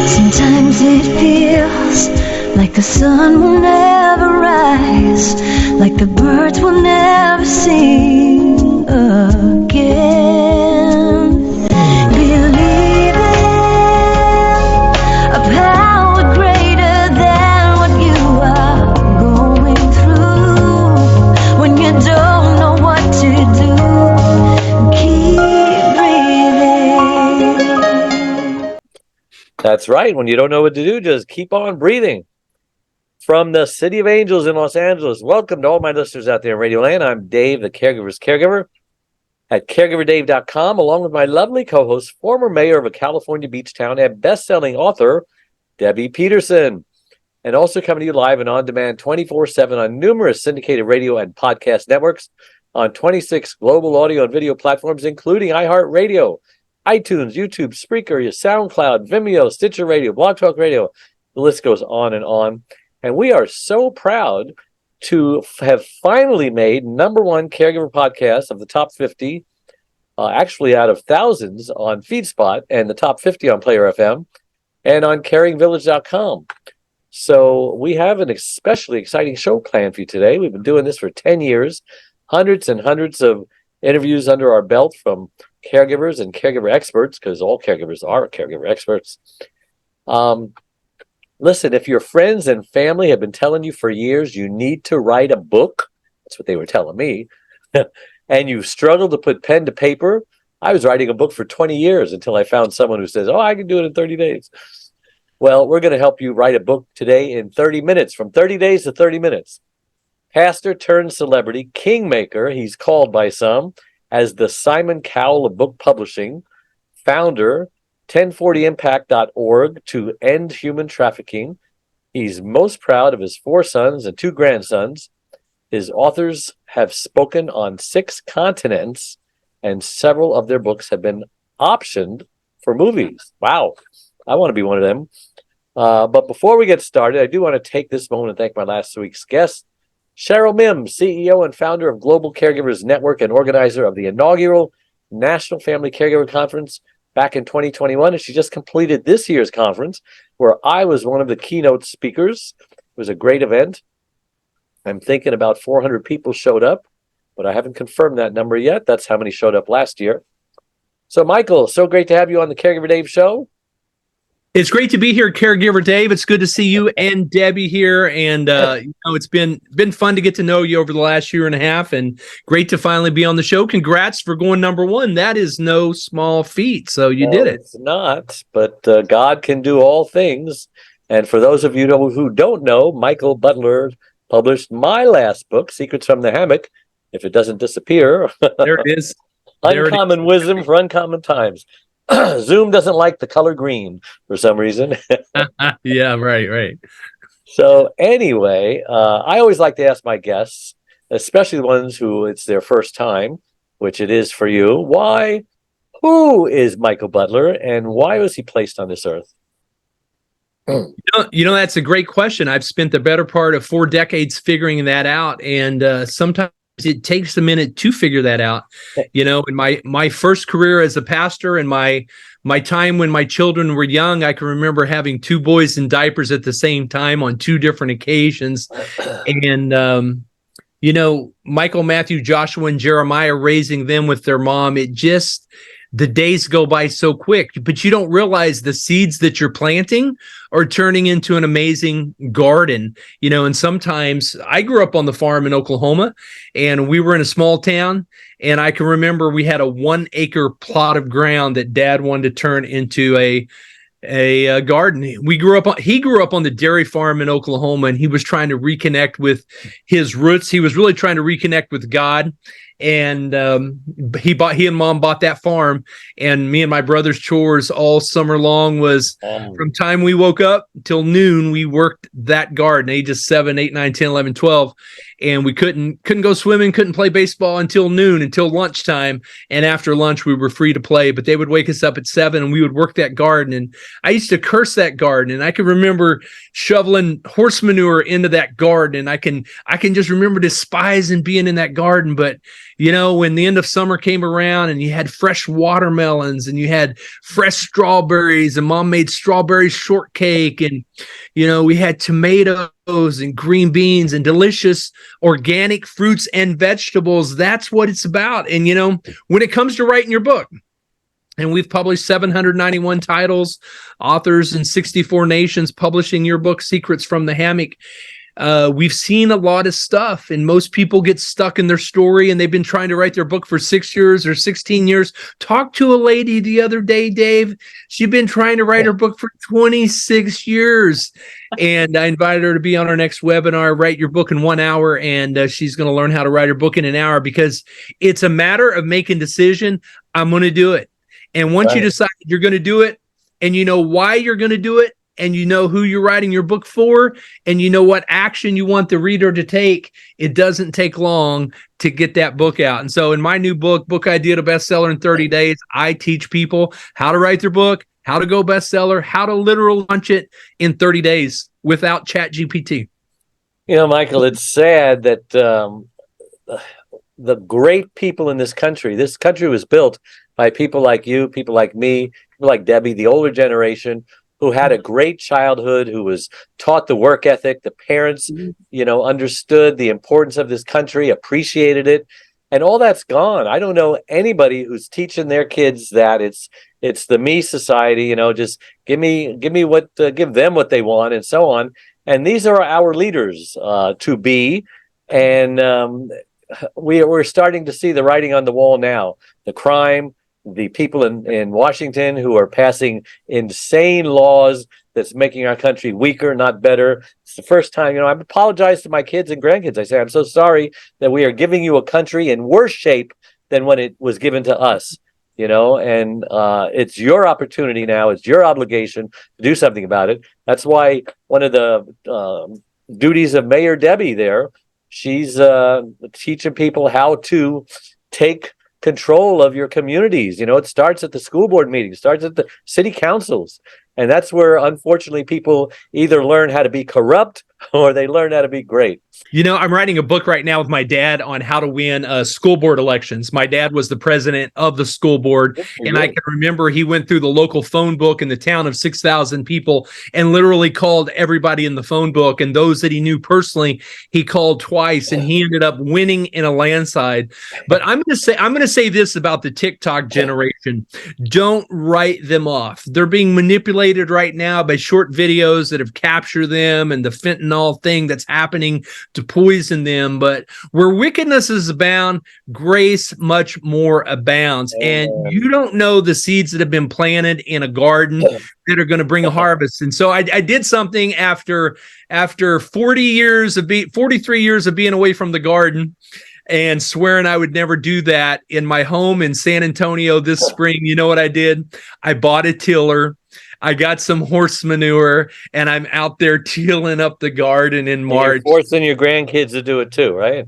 Sometimes it feels like the sun will never rise, like the birds will never sing again. Believe in a power greater than what you are going through. When you don't know what to do, keep breathing. That's right. When you don't know what to do, just keep on breathing. From the City of Angels in Los Angeles, welcome to all my listeners out there in Radio Land. I'm Dave, the Caregiver's Caregiver, at caregiverdave.com, along with my lovely co-host, former mayor of a California beach town and best-selling author, Debbie Peterson. And also coming to you live and on-demand 24/7 on numerous syndicated radio and podcast networks on 26 global audio and video platforms, including iHeartRadio, iTunes, YouTube, Spreaker, SoundCloud, Vimeo, Stitcher Radio, Blog Talk Radio. The list goes on and on. And we are so proud to have finally made #1 caregiver podcast of the top 50, actually out of thousands on FeedSpot, and the top 50 on Player FM and on caringvillage.com. So we have an especially exciting show planned for you today. We've been doing this for 10 years, hundreds and hundreds of interviews under our belt from caregivers and caregiver experts, because all caregivers are caregiver experts. Listen, if your friends and family have been telling you for years you need to write a book, that's what they were telling me, and you struggle to put pen to paper, I was writing a book for 20 years until I found someone who says, I can do it in 30 days. Well, we're going to help you write a book today in 30 minutes, from 30 days to 30 minutes. Pastor turned celebrity, kingmaker, he's called by some as the Simon Cowell of book publishing, founder, 1040impact.org to End Human Trafficking. He's most proud of his 4 sons and 2 grandsons. His authors have spoken on 6 continents, and several of their books have been optioned for movies. Wow, I want to be one of them. But before we get started, I do want to take this moment and thank my last week's guest, Cheryl Mims, CEO and founder of Global Caregivers Network and organizer of the inaugural National Family Caregiver Conference back in 2021, and she just completed this year's conference, where I was one of the keynote speakers. It was a great event. I'm thinking about 400 people showed up, but I haven't confirmed that number yet. That's how many showed up last year. So, Michael, so great to have you on the Caregiver Dave show. It's great to be here, Caregiver Dave. It's good to see you and Debbie here, and it's been fun to get to know you over the last year and a half, and great to finally be on the show. Congrats for going #1. That is no small feat. So you did it. It's not, but God can do all things. And for those of you who don't know, Michael Butler published my last book, Secrets from the Hammock. If it doesn't disappear, there it is. Uncommon wisdom for uncommon times. Zoom doesn't like the color green for some reason. Yeah, right. So anyway, I always like to ask my guests, especially the ones who it's their first time, which it is for you, who is Michael Butler and why was he placed on this earth? That's a great question. I've spent the better part of 4 decades figuring that out, and sometimes it takes a minute to figure that out. In my first career as a pastor and my time when my children were young, I can remember having 2 boys in diapers at the same time on 2 different occasions. And, Michael, Matthew, Joshua, and Jeremiah, raising them with their mom, the days go by so quick, but you don't realize the seeds that you're planting are turning into an amazing garden, and sometimes I grew up on the farm in Oklahoma, and we were in a small town, and I can remember we had a 1-acre plot of ground that Dad wanted to turn into a garden. He grew up on the dairy farm in Oklahoma, and he was trying to reconnect with his roots. He was really trying to reconnect with God. And he and Mom bought that farm, and me and my brother's chores all summer long was from time we woke up till noon, we worked that garden, ages 7, 8, 9, 10, 11, 12. And we couldn't go swimming, couldn't play baseball until noon, until lunchtime. And after lunch, we were free to play. But they would wake us up at 7, and we would work that garden. And I used to curse that garden. And I can remember shoveling horse manure into that garden. And I can just remember despising being in that garden. But When the end of summer came around and you had fresh watermelons and you had fresh strawberries, and mom made strawberry shortcake, and we had tomatoes and green beans and delicious organic fruits and vegetables. That's what it's about. And when it comes to writing your book, and we've published 791 titles, authors in 64 nations publishing your book, Secrets from the Hammock. We've seen a lot of stuff, and most people get stuck in their story, and they've been trying to write their book for 6 years or 16 years. Talked to a lady the other day, Dave. She'd been trying to write her book for 26 years. And I invited her to be on our next webinar, Write Your Book in 1 hour. And she's going to learn how to write her book in an hour, because it's a matter of making decision. I'm going to do it. And once you decide you're going to do it, and you know why you're going to do it, and you know who you're writing your book for, and you know what action you want the reader to take, it doesn't take long to get that book out. And so in my new book, Book Idea to Bestseller in 30 Days, I teach people how to write their book, how to go bestseller, how to literally launch it in 30 days without ChatGPT. Michael, it's sad that the great people in this country was built by people like you, people like me, people like Debbie, the older generation, who had a great childhood, who was taught the work ethic. The parents, understood the importance of this country, appreciated it, and all that's gone. I don't know anybody who's teaching their kids that it's the me society. Just give them what they want, and so on. And these are our leaders to be, and we're starting to see the writing on the wall now. The crime. The people in Washington who are passing insane laws that's making our country weaker, not better. It's the first time, I apologize to my kids and grandkids. I say, I'm so sorry that we are giving you a country in worse shape than when it was given to us, and it's your opportunity now. It's your obligation to do something about it. That's why one of the duties of Mayor Debbie there, she's teaching people how to take control of your communities. It starts at the school board meetings, starts at the city councils. And that's where, unfortunately, people either learn how to be corrupt or they learn how to be great. I'm writing a book right now with my dad on how to win school board elections. My dad was the president of the school board, and I can remember he went through the local phone book in the town of 6,000 people and literally called everybody in the phone book, and those that he knew personally, he called twice, and he ended up winning in a landslide. But I'm going to say this about the TikTok generation. Don't write them off. They're being manipulated right now by short videos that have captured them, and the fentanyl thing that's happening to poison them. But where wickedness is abound, grace much more abounds. And you don't know the seeds that have been planted in a garden that are going to bring a harvest. And so I did something after 43 years of being away from the garden and swearing I would never do that in my home in San Antonio this spring. You know what I did? I bought a tiller. I got some horse manure, and I'm out there tilling up the garden in March. You're forcing your grandkids to do it too, right?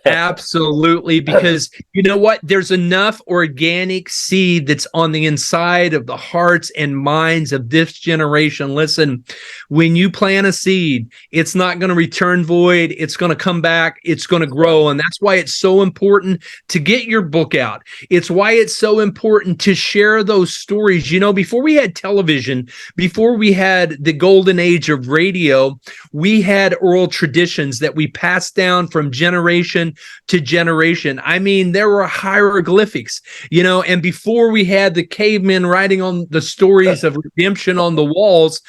Absolutely, because you know what? There's enough organic seed that's on the inside of the hearts and minds of this generation. Listen, when you plant a seed, it's not going to return void. It's going to come back. It's going to grow. And that's why it's so important to get your book out. It's why it's so important to share those stories. Before we had television, before we had the golden age of radio, we had oral traditions that we passed down from generation to generation. I mean, there were hieroglyphics, and before we had the cavemen writing on the stories of redemption on the walls,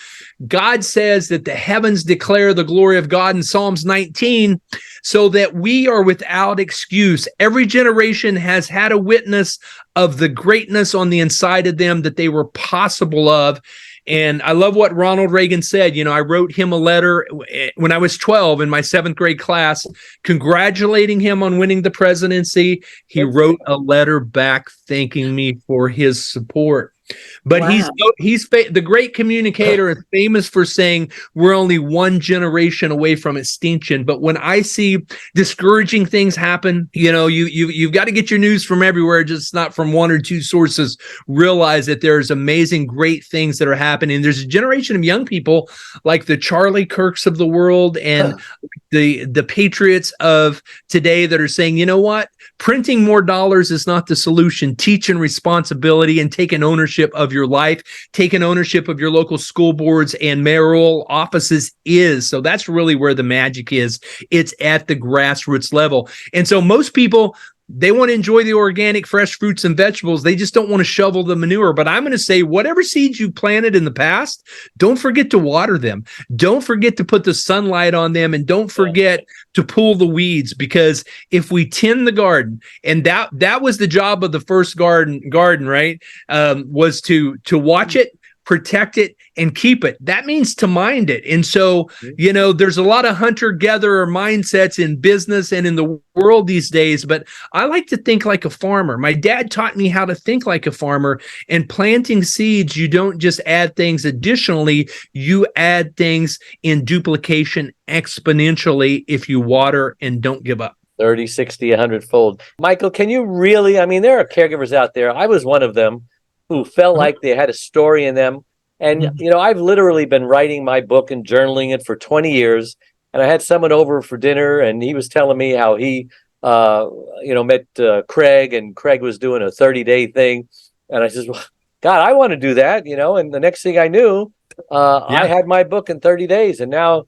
God says that the heavens declare the glory of God in Psalms 19, so that we are without excuse. Every generation has had a witness of the greatness on the inside of them that they were possible of. And I love what Ronald Reagan said. I wrote him a letter when I was 12 in my 7th grade class, congratulating him on winning the presidency. He wrote a letter back thanking me for his support. But Wow. the great communicator is famous for saying we're only one generation away from extinction. But when I see discouraging things happen, you've got to get your news from everywhere, just not from one or two sources. Realize that there's amazing, great things that are happening. There's a generation of young people like the Charlie Kirks of the world and the patriots of today that are saying, you know what? Printing more dollars is not the solution. Teaching responsibility and taking ownership of your life, taking ownership of your local school boards and mayoral offices is. So that's really where the magic is. It's at the grassroots level. And so most people, they want to enjoy the organic, fresh fruits and vegetables. They just don't want to shovel the manure. But I'm going to say, whatever seeds you planted in the past, don't forget to water them. Don't forget to put the sunlight on them. And don't forget to pull the weeds, because if we tend the garden, and that was the job of the first garden, right? Was to watch it, protect it, and keep it. That means to mind it. And so, there's a lot of hunter-gatherer mindsets in business and in the world these days, but I like to think like a farmer. My dad taught me how to think like a farmer, and planting seeds, you don't just add things additionally, you add things in duplication exponentially if you water and don't give up. 30, 60, 100-fold. Michael, can you really, there are caregivers out there. I was one of them who felt like they had a story in them. And, I've literally been writing my book and journaling it for 20 years. And I had someone over for dinner, and he was telling me how he, met Craig, and Craig was doing a 30-day thing. And I said, well, God, I want to do that, And the next thing I knew, I had my book in 30 days. And now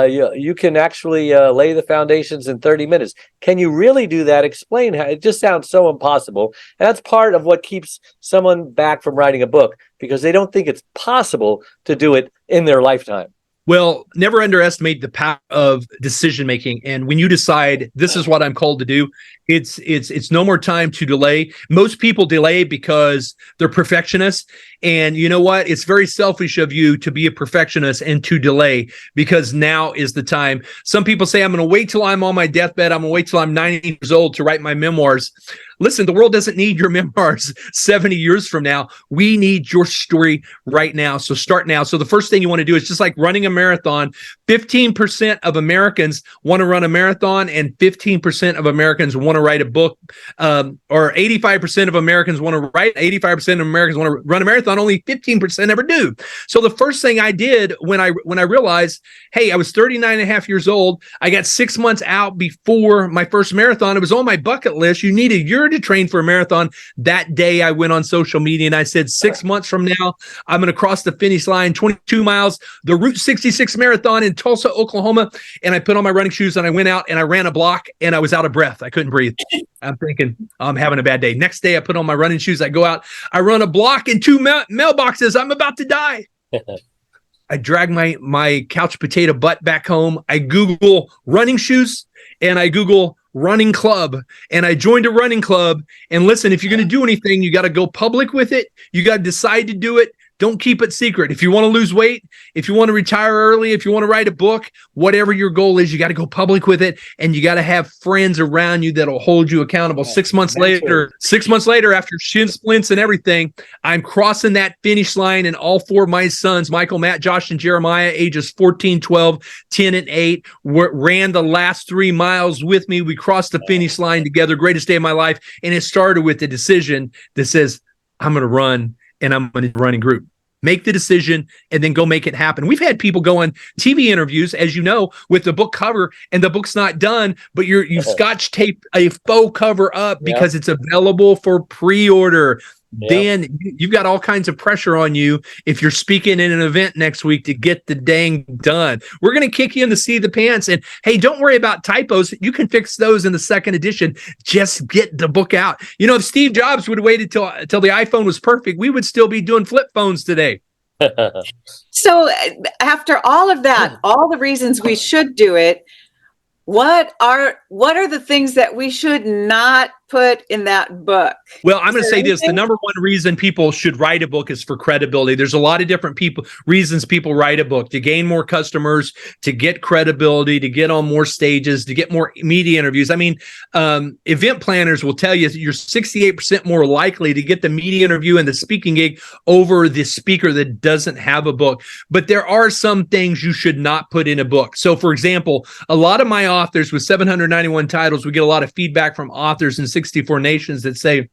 you can actually lay the foundations in 30 minutes. Can you really do that? Explain how. It just sounds so impossible. And that's part of what keeps someone back from writing a book, because they don't think it's possible to do it in their lifetime. Well, never underestimate the power of decision making. And when you decide this is what I'm called to do, it's no more time to delay. Most people delay because they're perfectionists. And you know what? It's very selfish of you to be a perfectionist and to delay, because now is the time. Some people say, I'm going to wait till I'm on my deathbed. I'm going to wait till I'm 90 years old to write my memoirs. Listen, the world doesn't need your memoirs 70 years from now. We need your story right now. So start now. So the first thing you want to do is just like running a marathon. 15% of Americans want to run a marathon, and 15% of Americans want to write a book. Or 85% of Americans want to write, 85% of Americans want to run a marathon. Only 15% ever do. So the first thing I did when I realized, hey, I was 39 and a half years old. I got 6 months out before my first marathon. It was on my bucket list. You need a year to train for a marathon. That day I went on social media and I said, 6 months from now, I'm going to cross the finish line, 22 miles, the Route 66 marathon in Tulsa, Oklahoma. And I put on my running shoes and I went out and I ran a block and I was out of breath. I couldn't breathe. I'm thinking, I'm having a bad day. Next day I put on my running shoes. I go out, I run a block in 2 mailboxes. I'm about to die. I drag my couch potato butt back home. I Google running shoes and I Google running club, and I joined a running club. And listen, if you're going to do anything, you got to go public with it. You got to decide to do it. Don't keep it secret. If you want to lose weight, if you want to retire early, if you want to write a book, whatever your goal is, you got to go public with it, and you got to have friends around you that'll hold you accountable. 6 months later, after shin splints and everything, I'm crossing that finish line, and all four of my sons, Michael, Matt, Josh, and Jeremiah, ages 14, 12, 10, and 8, ran the last 3 miles with me. We crossed the finish line together. Greatest day of my life. And it started with the decision that says, I'm going to run, and I'm in a running group. Make the decision and then go make it happen. We've had people go on TV interviews, as you know, with the book cover, and the book's not done, but you've scotch taped a faux cover up because it's available for pre-order. Then you've got all kinds of pressure on you if you're speaking in an event next week to get the dang done. We're going to kick you in the seat of the pants. And hey, don't worry about typos. You can fix those in the second edition. Just get the book out. You know, if Steve Jobs would have waited till the iPhone was perfect, we would still be doing flip phones today. So after all of that, all the reasons we should do it, what are the things that we should not put in that book? Well, I'm going to say this. The anything? number one reason people should write a book is for credibility. There's a lot of different reasons people write a book: to gain more customers, to get credibility, to get on more stages, to get more media interviews. I mean, event planners will tell you you're 68% more likely to get the media interview and the speaking gig over the speaker that doesn't have a book. But there are some things you should not put in a book. So, for example, a lot of my authors with 791 titles, we get a lot of feedback from authors in 64 nations that say,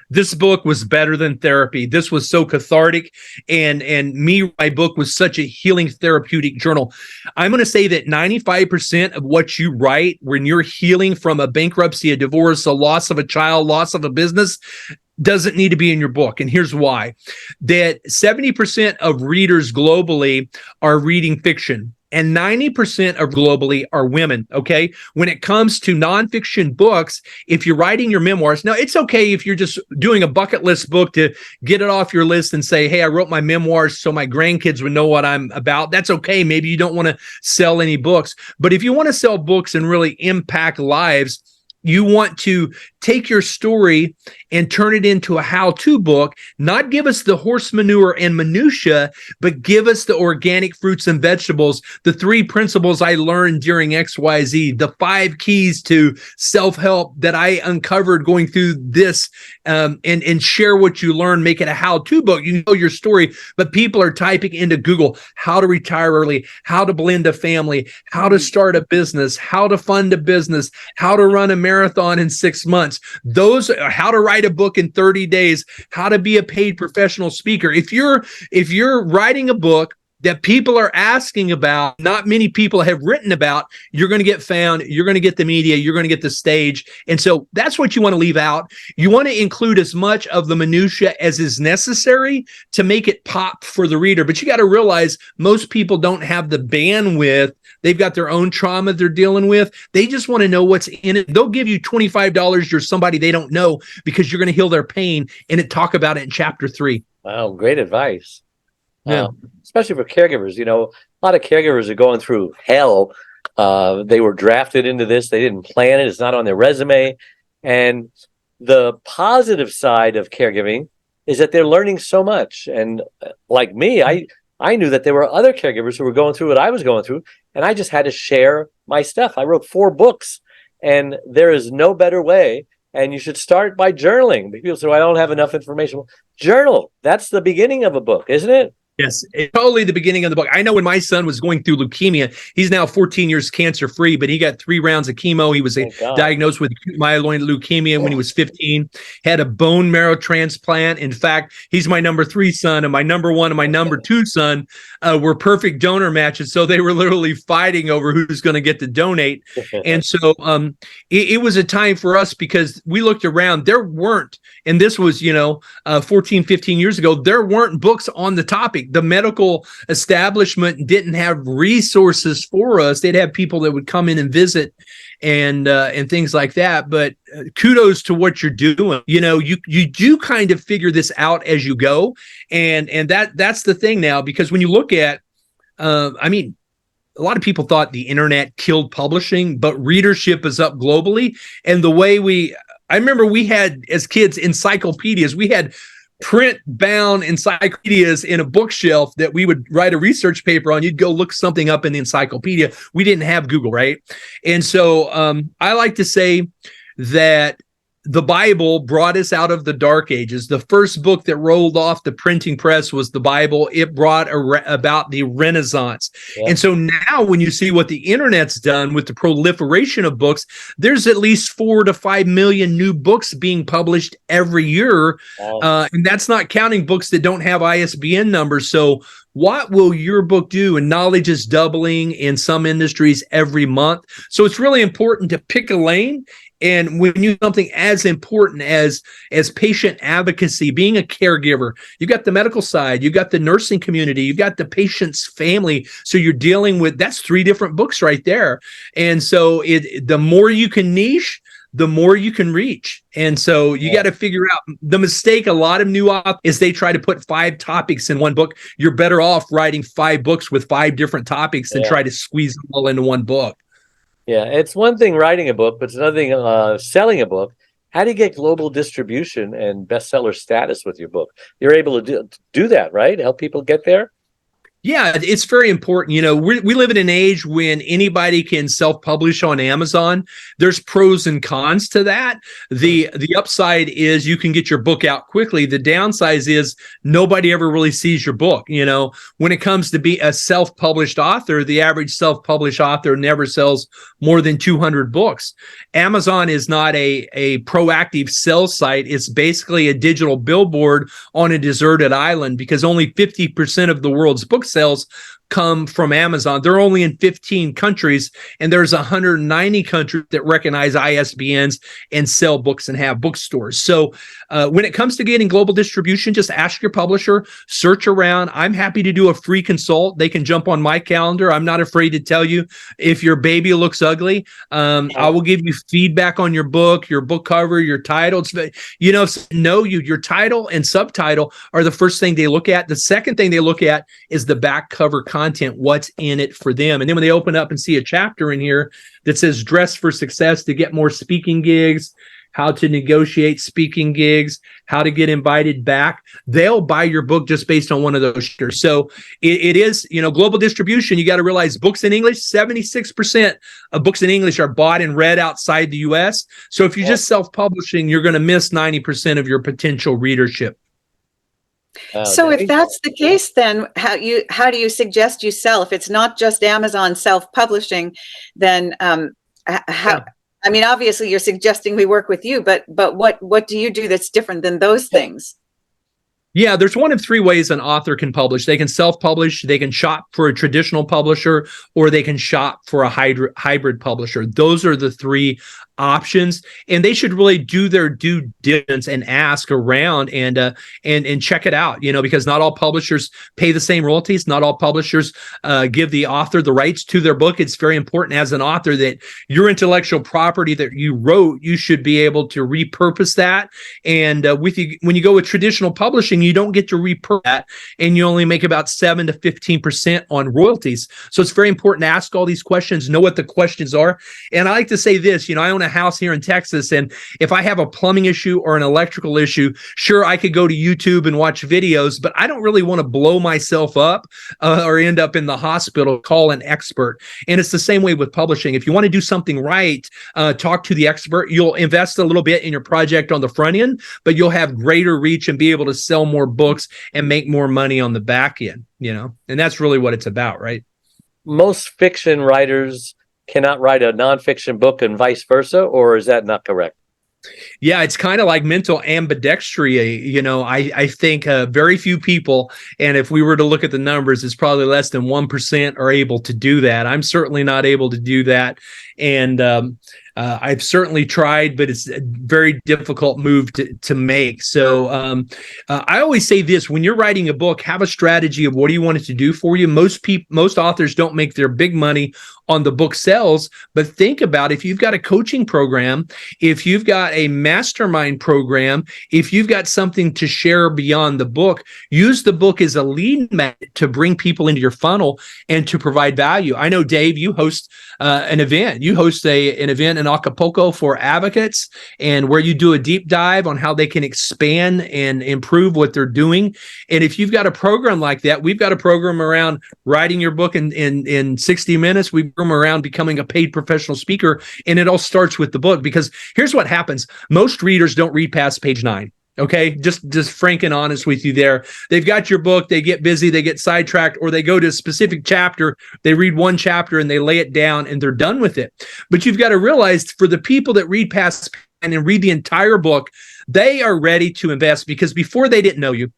this book was better than therapy. This was so cathartic. And my book was such a healing therapeutic journal. I'm going to say that 95% of what you write when you're healing from a bankruptcy, a divorce, a loss of a child, loss of a business, doesn't need to be in your book. And here's why. That 70% of readers globally are reading fiction. And 90% of globally are women, okay? When it comes to nonfiction books, if you're writing your memoirs, now it's okay if you're just doing a bucket list book to get it off your list and say, hey, I wrote my memoirs so my grandkids would know what I'm about. That's okay. Maybe you don't want to sell any books. But if you want to sell books and really impact lives, you want to take your story and turn it into a how-to book, not give us the horse manure and minutia, but give us the organic fruits and vegetables, the 3 principles I learned during XYZ, the 5 keys to self-help that I uncovered going through this, and share what you learn, make it a how-to book. You know your story, but people are typing into Google how to retire early, how to blend a family, how to start a business, how to fund a business, how to run a marathon in 6 months. Those are how to write a book in 30 days, how to be a paid professional speaker. If you're writing a book that people are asking about, not many people have written about, you're going to get found, you're going to get the media, you're going to get the stage. And so that's what you want to leave out. You want to include as much of the minutia as is necessary to make it pop for the reader. But you got to realize most people don't have the bandwidth. They've got their own trauma they're dealing with. They just want to know what's in it. They'll give you $25 to somebody they don't know because you're going to heal their pain and talk about it in chapter 3. Wow, great advice. Yeah. Especially for caregivers. You know, a lot of caregivers are going through hell. They were drafted into this. They didn't plan it. It's not on their resume. And the positive side of caregiving is that they're learning so much. And like me, I knew that there were other caregivers who were going through what I was going through, and I just had to share my stuff. I wrote 4 books, and there is no better way. And you should start by journaling. People say, well, I don't have enough information. Well, journal. That's the beginning of a book, isn't it? Yes, it's totally the beginning of the book. I know when my son was going through leukemia, he's now 14 years cancer-free, but he got 3 rounds of chemo. He was diagnosed with acute myeloid leukemia when he was 15, had a bone marrow transplant. In fact, he's my number 3 son, and my number 1 and my number 2 son were perfect donor matches. So they were literally fighting over who's going to get to donate. And so it was a time for us because we looked around. There weren't, and this was, 14, 15 years ago, there weren't books on the topic. The medical establishment didn't have resources for us. They'd have people that would come in and visit and things like that. But kudos to what you're doing. You do kind of figure this out as you go. And that's the thing now, because when you look at, a lot of people thought the internet killed publishing, but readership is up globally. And the way I remember we had, as kids, encyclopedias. We had print-bound encyclopedias in a bookshelf that we would write a research paper on. You'd go look something up in the encyclopedia. We didn't have Google, right? And so I like to say that the Bible brought us out of the dark ages. The first book that rolled off the printing press was the Bible. It brought about the Renaissance. Yeah. And so now when you see what the internet's done with the proliferation of books, there's at least 4 to 5 million new books being published every year. Wow. And that's not counting books that don't have ISBN numbers. So what will your book do? And knowledge is doubling in some industries every month. So it's really important to pick a lane. And when you do something as important as patient advocacy, being a caregiver, you got the medical side, you got the nursing community, you got the patient's family. So you're dealing with, that's 3 different books right there. And so the more you can niche, the more you can reach. And so you got to figure out the mistake. A lot of new authors is they try to put 5 topics in one book. You're better off writing 5 books with 5 different topics than try to squeeze them all into one book. Yeah, it's one thing writing a book, but it's another thing selling a book. How do you get global distribution and bestseller status with your book? You're able to do that, right? Help people get there? Yeah, it's very important. You know, we live in an age when anybody can self-publish on Amazon. There's pros and cons to that. The upside is you can get your book out quickly. The downside is nobody ever really sees your book. You know, when it comes to be a self-published author, the average self-published author never sells more than 200 books. Amazon is not a proactive sales site. It's basically a digital billboard on a deserted island because only 50% of the world's book sales come from Amazon. They're only in 15 countries, and there's 190 countries that recognize ISBNs and sell books and have bookstores. So when it comes to getting global distribution, just ask your publisher, search around. I'm happy to do a free consult. They can jump on my calendar. I'm not afraid to tell you if your baby looks ugly. I will give you feedback on your book cover, your title. You know your title and subtitle are the first thing they look at. The second thing they look at is the back cover content, what's in it for them. And then when they open up and see a chapter in here that says dress for success to get more speaking gigs, how to negotiate speaking gigs, how to get invited back, they'll buy your book just based on one of those chapters. So it is, global distribution. You got to realize books in English, 76% of books in English are bought and read outside the US. So if you're just self-publishing, you're going to miss 90% of your potential readership. So if that's the case, then how do you suggest you sell? If it's not just Amazon self-publishing, then how? I mean, obviously you're suggesting we work with you, but what do you do that's different than those things? Yeah, there's one of three ways an author can publish. They can self-publish, they can shop for a traditional publisher, or they can shop for a hybrid publisher. Those are the three options, and they should really do their due diligence and ask around and check it out, because not all publishers pay the same royalties. Not all publishers give the author the rights to their book. It's very important as an author that your intellectual property that you wrote, you should be able to repurpose that. And when you go with traditional publishing, you don't get to repurpose that, and you only make about 7 to 15% on royalties. So it's very important to ask all these questions, know what the questions are. And I like to say this, I own a house here in Texas, and if I have a plumbing issue or an electrical issue, sure, I could go to YouTube and watch videos, but I don't really want to blow myself up or end up in the hospital. Call an expert. And it's the same way with publishing. If you want to do something right, talk to the expert. You'll invest a little bit in your project on the front end, but you'll have greater reach and be able to sell more books and make more money on the back end, and that's really what it's about, right? Most fiction writers cannot write a nonfiction book and vice versa, or is that not correct? Yeah, it's kind of like mental ambidextry. I think very few people, and if we were to look at the numbers, it's probably less than 1% are able to do that. I'm certainly not able to do that. And I've certainly tried, but it's a very difficult move to make. So I always say this: when you're writing a book, have a strategy of what do you want it to do for you. Most authors don't make their big money on the book sales, but think about if you've got a coaching program, if you've got a mastermind program, if you've got something to share beyond the book, use the book as a lead magnet to bring people into your funnel and to provide value. I know, Dave, you host an event. You host an event in Acapulco for advocates, and where you do a deep dive on how they can expand and improve what they're doing. And if you've got a program like that, we've got a program around writing your book in 60 minutes. We've around becoming a paid professional speaker, and it all starts with the book, because here's what happens. Most readers don't read past page 9. Okay, just frank and honest with you there. They've got your book, they get busy, they get sidetracked, or they go to a specific chapter, they read one chapter and they lay it down and they're done with it. But you've got to realize, for the people that read past and read the entire book, they are ready to invest, because before they didn't know you.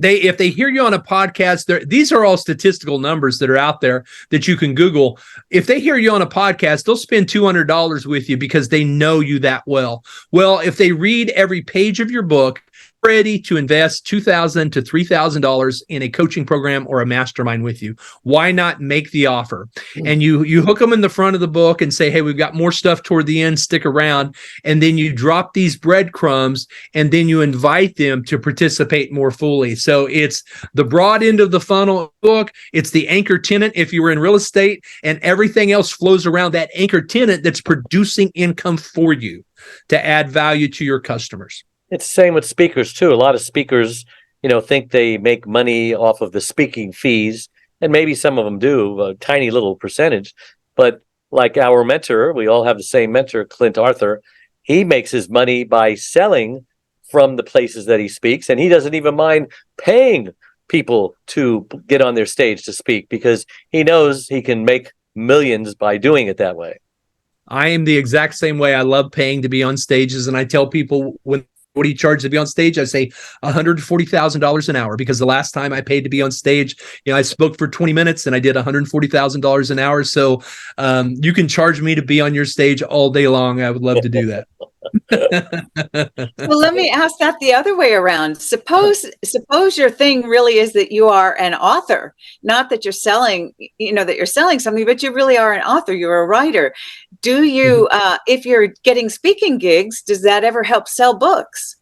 If they hear you on a podcast, these are all statistical numbers that are out there that you can Google. If they hear you on a podcast, they'll spend $200 with you because they know you that well. Well, if they read every page of your book, ready to invest $2,000 to $3,000 in a coaching program or a mastermind with you. Why not make the offer? And you hook them in the front of the book and say, hey, we've got more stuff toward the end, stick around. And then you drop these breadcrumbs, and then you invite them to participate more fully. So it's the broad end of the funnel book. It's the anchor tenant if you were in real estate, and everything else flows around that anchor tenant that's producing income for you. to add value to your customers. It's the same with speakers too. A lot of speakers, think they make money off of the speaking fees, and maybe some of them do, a tiny little percentage. But like our mentor, we all have the same mentor, Clint Arthur. He makes his money by selling from the places that he speaks, and he doesn't even mind paying people to get on their stage to speak because he knows he can make millions by doing it that way. I am the exact same way. I love paying to be on stages, and I tell people, what do you charge to be on stage? I say $140,000 an hour, because the last time I paid to be on stage, I spoke for 20 minutes and I did $140,000 an hour. So you can charge me to be on your stage all day long. I would love to do that. Well, let me ask that the other way around. Suppose your thing really is that you are an author, not that you're selling, that you're selling something, but you really are an author. You're a writer. Do you, if you're getting speaking gigs, does that ever help sell books?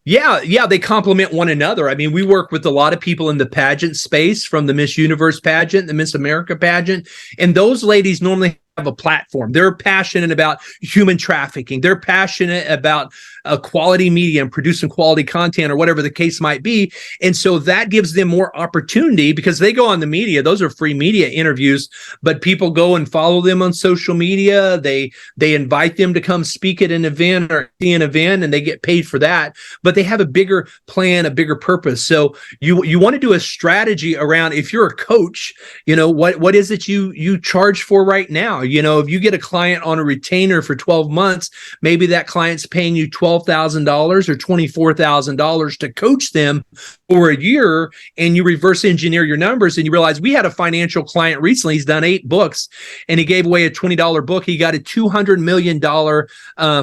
Yeah, they complement one another. I mean, we work with a lot of people in the pageant space, from the Miss Universe pageant, the Miss America pageant, and those ladies normally have a platform. They're passionate about human trafficking. They're passionate about quality media and producing quality content, or whatever the case might be. And so that gives them more opportunity, because they go on the media. Those are free media interviews, but people go and follow them on social media. They invite them to come speak at an event or see an event, and they get paid for that. But they have a bigger plan, a bigger purpose. So you want to do a strategy around, if you're a coach, what is it you charge for right now? If you get a client on a retainer for 12 months, maybe that client's paying you $12,000 or $24,000 to coach them for a year, and you reverse engineer your numbers and you realize, we had a financial client recently. He's done 8 books and he gave away a $20 book. He got a $200 million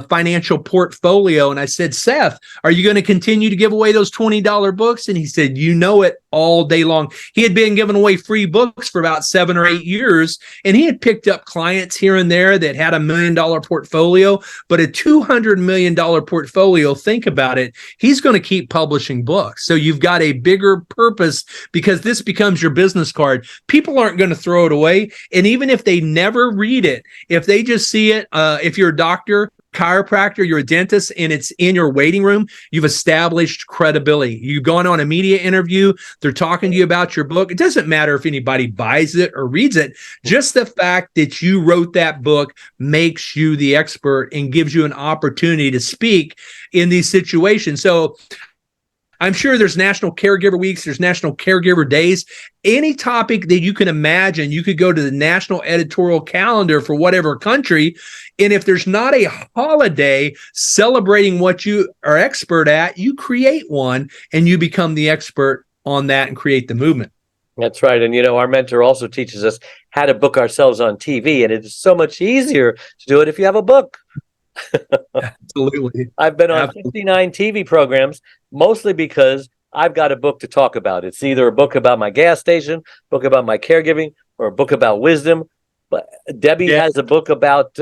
financial portfolio. And I said, Seth, are you going to continue to give away those $20 books? And he said, it all day long. He had been giving away free books for about 7 or 8 years, and he had picked up clients here and there that had $1 million portfolio, but a $200 million portfolio. Think about it. He's going to keep publishing books. So you've got a bigger purpose, because this becomes your business card. People aren't going to throw it away. And even if they never read it, if they just see it, if you're a doctor, chiropractor, you're a dentist, and it's in your waiting room, you've established credibility. You've gone on a media interview, they're talking to you about your book. It doesn't matter if anybody buys it or reads it. Just the fact that you wrote that book makes you the expert and gives you an opportunity to speak in these situations. So I'm sure there's National Caregiver Weeks, there's National Caregiver Days. Any topic that you can imagine, you could go to the national editorial calendar for whatever country. And if there's not a holiday celebrating what you are expert at, you create one and you become the expert on that and create the movement. That's right. And, our mentor also teaches us how to book ourselves on TV. And it's so much easier to do it if you have a book. Absolutely. I've been on 59 TV programs, mostly because I've got a book to talk about. It's either a book about my gas station, book about my caregiving, or a book about wisdom. But Debbie has a book about,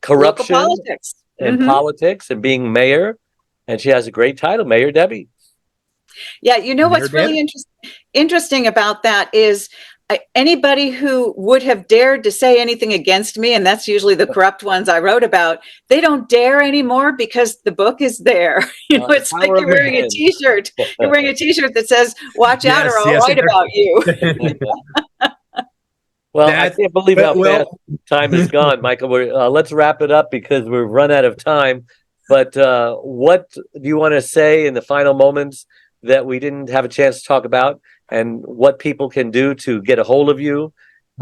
corruption politics. and politics and being mayor. And she has a great title, Mayor Debbie. Yeah. What's really interesting about that is, anybody who would have dared to say anything against me, and that's usually the corrupt ones I wrote about, they don't dare anymore because the book is there. It's like you're wearing a T-shirt. You're wearing a T-shirt that says, watch out or I'll write about you. Well, I can't believe how fast time is gone, Michael. Let's wrap it up because we've run out of time. But what do you want to say in the final moments that we didn't have a chance to talk about, and what people can do to get a hold of you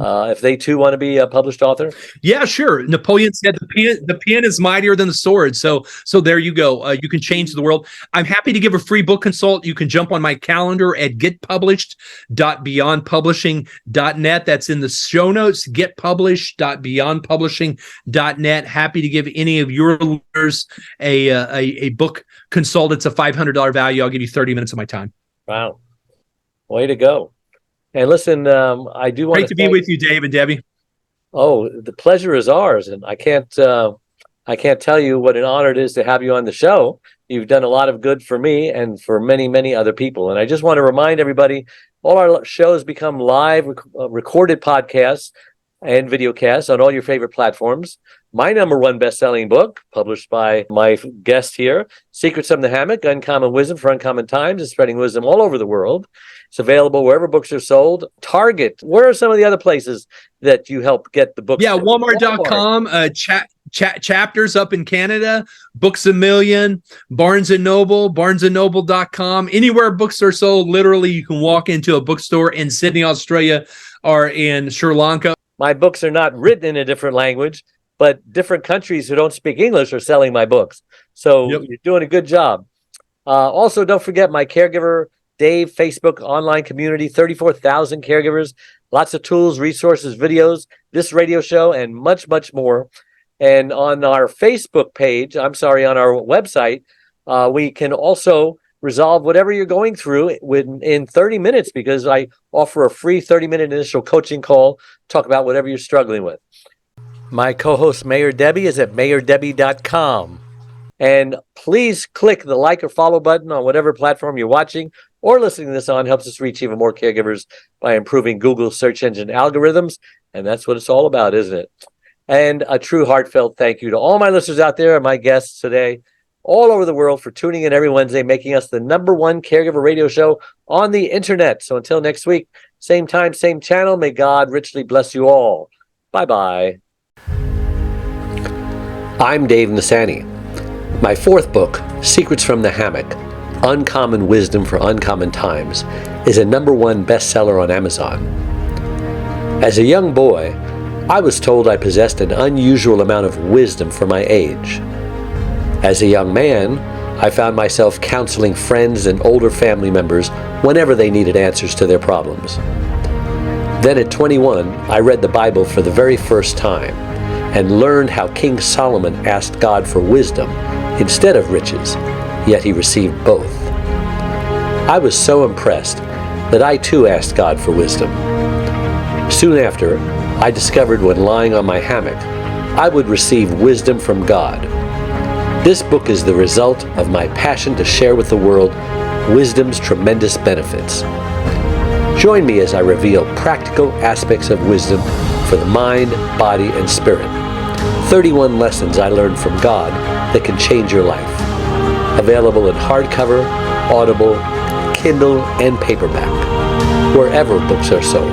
if they too want to be a published author? Yeah, sure. Napoleon said the pen is mightier than the sword. So there you go. You can change the world. I'm happy to give a free book consult. You can jump on my calendar at getpublished.beyondpublishing.net. That's in the show notes, getpublished.beyondpublishing.net. Happy to give any of your listeners a book consult. It's a $500 value. I'll give you 30 minutes of my time. Wow. Way to go. And listen, I do want to be with you, Dave and Debbie. Oh, the pleasure is ours. And I can't tell you what an honor it is to have you on the show. You've done a lot of good for me and for many, many other people. And I just want to remind everybody, all our shows become live recorded podcasts and videocasts on all your favorite platforms. my #1 best-selling book, published by my guest here, Secrets from the Hammock, Uncommon Wisdom for Uncommon Times, is spreading wisdom all over the world. It's available wherever books are sold. Target. Where are some of the other places that you help get the books? Yeah, Walmart.com, chapters up in Canada, Books A Million, Barnes & Noble, barnesandnoble.com. Anywhere books are sold, literally you can walk into a bookstore in Sydney, Australia, or in Sri Lanka. My books are not written in a different language, but different countries who don't speak English are selling my books. So You're doing a good job. Also, don't forget my Caregiver Dave Facebook online community, 34,000 caregivers, lots of tools, resources, videos, this radio show, and much, much more. And on our Facebook page, on our website, we can also resolve whatever you're going through in 30 minutes, because I offer a free 30-minute initial coaching call, talk about whatever you're struggling with. My co-host, Mayor Debbie, is at mayordebbie.com. And please click the like or follow button on whatever platform you're watching or listening to this on. Helps us reach even more caregivers by improving Google search engine algorithms. And that's what it's all about, isn't it? And a true heartfelt thank you to all my listeners out there and my guests today all over the world for tuning in every Wednesday, making us the #1 caregiver radio show on the internet. So until next week, same time, same channel, may God richly bless you all. Bye-bye. I'm Dave Nasani. My 4th book, Secrets from the Hammock, Uncommon Wisdom for Uncommon Times, is a #1 bestseller on Amazon. As a young boy, I was told I possessed an unusual amount of wisdom for my age. As a young man, I found myself counseling friends and older family members whenever they needed answers to their problems. Then at 21, I read the Bible for the very first time and learned how King Solomon asked God for wisdom instead of riches, yet he received both. I was so impressed that I too asked God for wisdom. Soon after, I discovered when lying on my hammock, I would receive wisdom from God. This book is the result of my passion to share with the world wisdom's tremendous benefits. Join me as I reveal practical aspects of wisdom for the mind, body, and spirit. 31 lessons I learned from God that can change your life. Available in hardcover, Audible, Kindle, and paperback, wherever books are sold.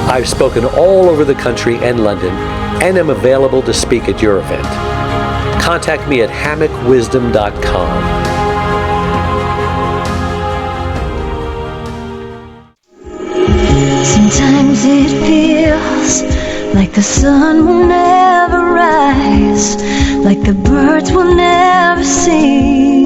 I've spoken all over the country and London, and am available to speak at your event. Contact me at hammockwisdom.com. Sometimes it feels like the sun will never rise, like the birds will never sing.